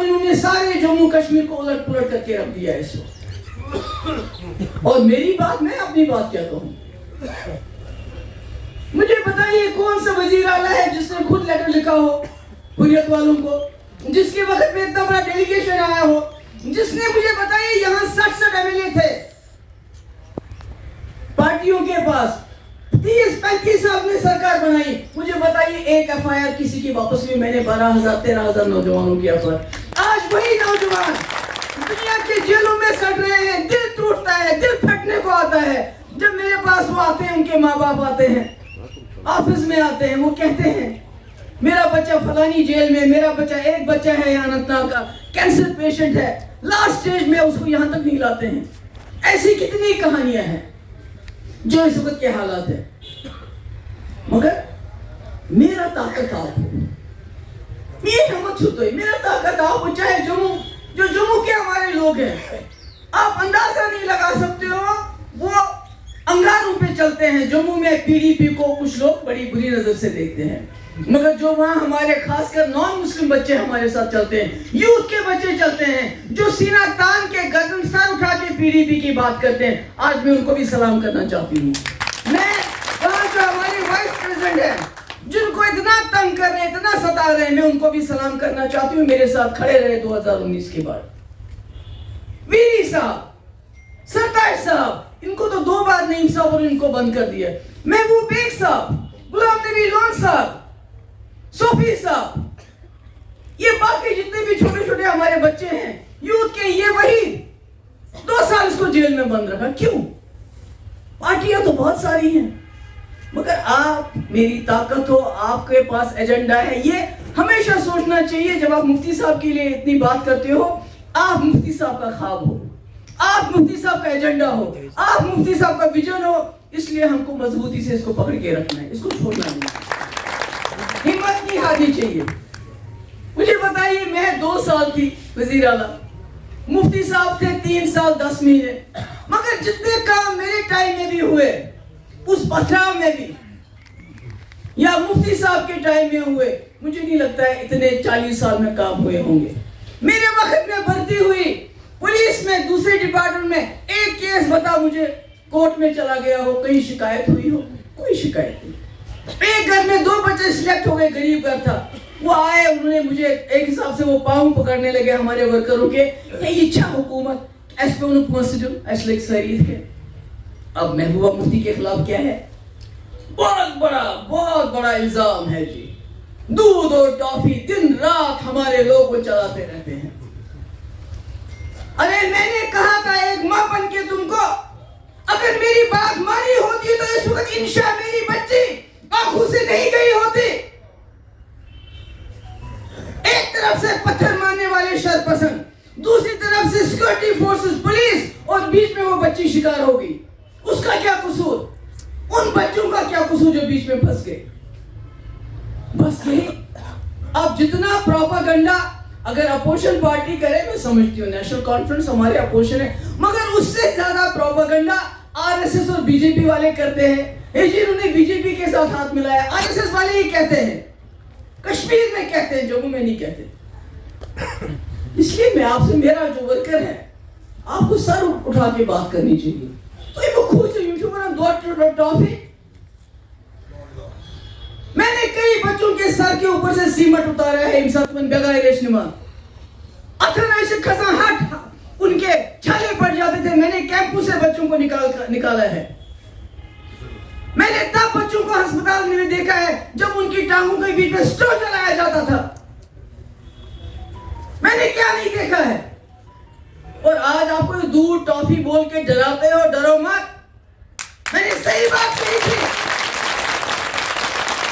اور انہوں نے سارے جموں کشمیر کو الٹ پلٹ کر کے رکھ دیا اس وقت. اور میری بات, میں اپنی بات کیا کہوں؟ مجھے بتائیے کون سا وزیر اعلیٰ ہے جس نے خود لیٹر لکھا ہو حریت والوں کو, جس کے وقت میں اتنا بڑا ڈیلیگیشن آیا ہو, جس نے مجھے بتائیے یہاں 60 MLA تھے پارٹیوں کے پاس, 30-35 سال میں سرکار بنائی, مجھے بتائیے ایک FIR کسی کی واپس بھی؟ میں نے 12,000-13,000 نوجوانوں کی FIR. آج وہی نوجوان دنیا کے جیلوں میں سڑ رہے ہیں, دل ٹوٹتا ہے, دل پھٹنے کو آتا ہے جب میرے پاس وہ آتے ہیں, ان کے ماں باپ آتے ہیں, آفس میں آتے ہیں, وہ کہتے ہیں میرا بچہ فلانی جیل میں, میرا بچہ, ایک بچہ ہے یہاں اننت ناگ کا کینسر پیشنٹ ہے, لاسٹ سٹیج میں اس کو یہاں تک نہیں لاتے ہیں. ایسی کتنی کہانیاں ہیں جو اس وقت کے حالات ہیں. مگر میرا طاقت آپ ہو, یہ ہمت چھوٹو, میرا طاقت آپ ہو, چاہے جو جموں کے ہمارے لوگ ہیں, آپ اندازہ نہیں لگا سکتے ہو, وہ انگاروں پہ چلتے ہیں. جموں میں PDP کو کچھ لوگ بڑی بری نظر سے دیکھتے ہیں, مگر جو وہاں ہمارے خاص کر نان مسلم بچے ہمارے ساتھ چلتے ہیں, یوتھ کے بچے چلتے ہیں, جو سینہ تان کے گردن سر اٹھا کے PDP کی بات کرتے ہیں, آج میں ان کو بھی سلام کرنا چاہتی ہوں. میں وہاں جو ہمارے وائس پریزیڈنٹ ہیں جن کو اتنا تنگ کر رہے ہیں, اتنا ستا رہے ہیں, میں ان کو بھی سلام کرنا چاہتی ہوں. میرے ساتھ کھڑے رہے 2019 کے بعد. ویری صاحب, ستائش صاحب, ان کو تو 2 بار نعیم صاحب اور ان کو بند کر دیا. محبوب بیگ صاحب, غلام نبی لون صاحب, صوفی صاحب, یہ باقی جتنے بھی چھوٹے چھوٹے ہمارے بچے ہیں یوتھ کے, یہ وہی 2 سال اس کو جیل میں بند رکھا. کیوں؟ پارٹیاں تو بہت ساری ہیں, مگر آپ میری طاقت ہو, آپ کے پاس ایجنڈا ہے. یہ ہمیشہ سوچنا چاہیے جب آپ مفتی صاحب کے لیے اتنی بات کرتے ہو, آپ مفتی صاحب کا خواب ہو, آپ مفتی صاحب کا ایجنڈا ہو, آپ مفتی صاحب کا ویژن ہو. اس لیے ہم کو مضبوطی سے اس کو پکڑ کے رکھنا ہے, اس کو چھوڑنا نہیں, ہمت نہیں ہارنی چاہیے. مجھے بتائیے, میں 2 سال تھی وزیر اعلیٰ, مفتی صاحب تھے 3 سال 10 مہینے, مگر جتنے کام میرے ٹائم میں بھی ہوئے, اس پتھراؤ میں بھی, یا مفتی صاحب کے ٹائم میں ہوئے, مجھے نہیں لگتا ہے اتنے 40 سال میں کام ہوئے ہوں گے. میرے وقت میں بھرتی ہوئی پولیس میں, دوسرے ڈپارٹمنٹ میں, ایک کیس بتا مجھے کورٹ میں چلا گیا ہو, کہیں شکایت ہوئی ہو؟ کوئی شکایت نہیں. ایک گھر میں 2 بچے سلیکٹ ہو گئے, غریب گھر تھا, وہ آئے, انہوں نے مجھے ایک حساب سے وہ پاؤں پکڑنے لگے ہمارے ورکروں کے, یہ اچھا حکومت ایس پہ انہوں پہنچ ایس لگ سرید ہے. اب محبوبہ مفتی کے خلاف کیا ہے؟ بہت بڑا الزام ہے جی, دودھ اور ٹافی دن رات ہمارے لوگ وہ چلاتے رہتے ہیں. ارے میں نے کہا تھا ایک ماں بن کے تم کو, اگر میری بات مانی ہوتی تو اس وقت انشاء میری بچی آنکھوں سے نہیں گئی ہوتی. ایک طرف سے پتھر مارنے والے شرپسند, دوسری طرف سے سیکورٹی فورسز, پولیس, اور بیچ میں وہ بچی شکار ہو گئی. اس کا کیا قصور؟ ان بچوں کا کیا قصور جو بیچ میں پھنس گئے؟ بس یہی. اب جتنا پروپاگنڈا اگر اپوزیشن پارٹی کرے, میں سمجھتی ہوں نیشنل کانفرنس ہمارے اپوزیشن ہے, مگر اس سے زیادہ پروپاگنڈا RSS اور BJP والے کرتے ہیں. انہوں نے BJP کے ساتھ ہاتھ ملایا, RSS والے ہی کہتے ہیں, کشمیر میں کہتے ہیں, جموں میں نہیں کہتے. اس لیے میں آپ سے, میرا جو ورکر ہے, آپ کو سر اٹھا کے بات کرنی چاہیے. تو یہ کھوج ٹافی, میں نے کئی بچوں کے سر کے اوپر سے سیمٹ اتارا ہے, امساتمن بغیر اشنما اتنا ایسے کھسا ہٹ, ان کے چھالے پڑ جاتے تھے. میں نے کیمپس سے بچوں کو نکالا ہے. میں نے تب بچوں کو ہسپتال میں دیکھا ہے جب ان کی ٹانگوں کے بیچ میں سٹرو چلایا جاتا تھا. میں نے کیا نہیں دیکھا ہے. اور آج آپ کو دودھ ٹافی بول کے ڈراتے ہو, ڈرو مت. میں نے صحیح بات کہی تھی.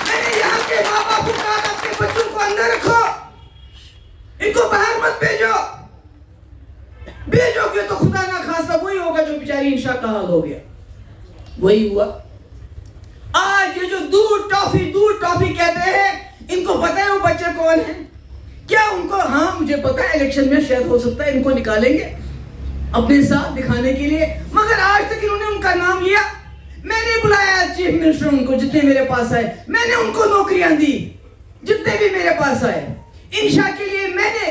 میں نے یہاں کے ماں باپ کو کہا اپنے بچوں کو اندر رکھو, ان کو باہر مت بھیجو. بھیجو گے تو خدا نہ خواستہ وہی ہوگا جو بیچاری انشاء کا حال ہو گیا. وہی ہوا. آج یہ جو دودھ ٹافی کہتے ہیں, ان کو پتہ ہے وہ بچے کون ہیں کیا؟ ان کو, ہاں مجھے پتا ہے الیکشن میں شاید ہو سکتا ہے ان کو نکالیں گے اپنے ساتھ دکھانے کے لیے, مگر آج تک انہوں نے ان کا نام لیا. میں نے بلایا چیف منسٹر ان کو جتنے میرے پاس آئے, میں نے ان کو نوکریاں دی جتنے بھی میرے پاس آئے. انشاء کے لیے میں نے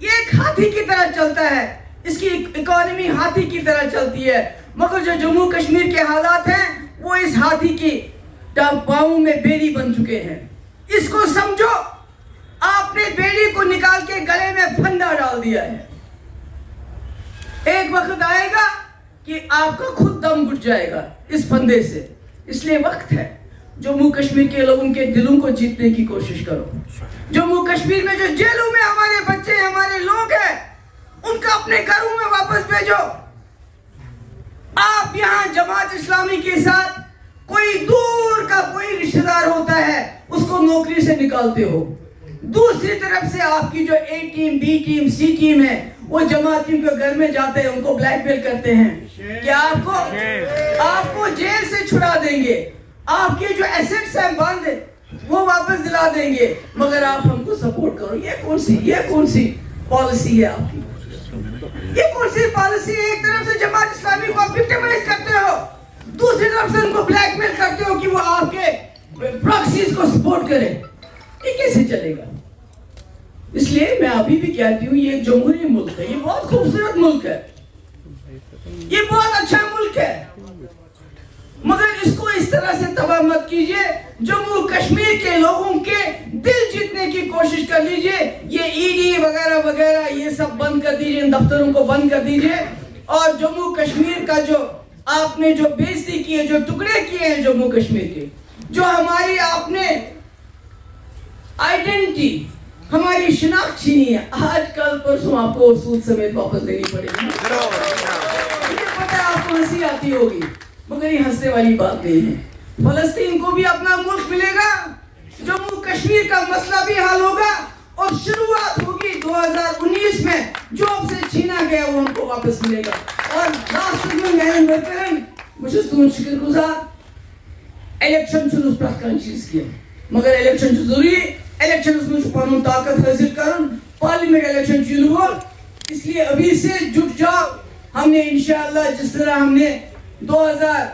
یہ ایک ہاتھی کی طرح چلتا ہے، اس کی اکانومی ہاتھی کی طرح چلتی ہے، مگر جو جموں کشمیر کے حالات ہیں وہ اس ہاتھی کی پاؤں میں بیڑی بن چکے ہیں۔ اس کو سمجھو، آپ نے بیڑی کو نکال کے گلے میں پھندا ڈال دیا ہے۔ ایک وقت آئے گا کہ آپ کا خود دم گھٹ جائے گا اس پھندے سے۔ اس لیے وقت ہے جموں کشمیر کے لوگوں کے دلوں کو جیتنے کی کوشش کرو۔ جموں کشمیر میں جو جیلوں میں ہمارے بچے ہمارے لوگ ہیں ان کا اپنے گھروں میں واپس بھیجو۔ آپ یہاں جماعت اسلامی کے ساتھ کوئی دور کا کوئی رشتہ دار ہوتا ہے اس کو نوکری سے نکالتے ہو، دوسری طرف سے آپ کی جو A team B team C team ہے وہ جماعتیوں کے گھر میں جاتے ہیں، ان کو بلیک میل کرتے ہیں کہ آپ کو جیل سے چھڑا دیں گے، آپ کے جو ایسٹس ہیں بند وہ واپس دلا دیں گے، مگر آپ ہم کو سپورٹ کرو۔ یہ کون سی پالیسی ہے آپ کی؟ یہ کون سی پالیسی ہے؟ ایک طرف سے جماعت اسلامی کو آپ وکٹمائز کرتے ہو، دوسری طرف سے ان کو بلیک میل کرتے ہو کہ وہ آپ کے پراکسیز کو سپورٹ کریں۔ یہ کیسے چلے گا؟ اس لیے میں ابھی بھی کہتی ہوں یہ ایک جمہوری ملک ہے، یہ بہت خوبصورت ملک ہے، یہ بہت اچھا ملک ہے، مگر اس کو اس طرح سے تباہ مت کیجئے۔ جموں کشمیر کے لوگوں کے دل جیتنے کی کوشش کر لیجئے۔ یہ ای ڈی وغیرہ وغیرہ یہ سب بند کر دیجئے، ان دفتروں کو بند کر دیجئے، اور جموں کشمیر کا جو آپ نے جو بےعزتی کی ہے، جو ٹکڑے کیے ہیں جموں کشمیر کے، جو ہماری آپ نے آئیڈینٹی ہماری شناخت چھینی ہے، آج کل پرسوں آپ کو سود سمیت واپس دینی پڑے گی۔ مجھے پتہ ہے آپ کو ہنسی آتی ہوگی، مگر یہ ہنسنے والی بات نہیں ہے۔ فلسطین کو بھی اپنا ملک ملے گا، جموں کشمیر کا مسئلہ بھی حل ہوگا، اور شروعات ہوگی 2019 میں جو اب سے چھینا گیا وہ ہم کو واپس ملے گا۔ اور لاسٹ میں میں مجھے تون شکر گزار الیکشن چھن اس پرت کان چیز کیا، مگر الیکشن چھ ضروری، الیکشن میں پنن طاقت حاصل کرن، پارلیمنٹ الیکشن چھ ہو، اس لیے ابھی سے جٹ جاؤ۔ ہم نے انشاءاللہ جس طرح ہم نے 2000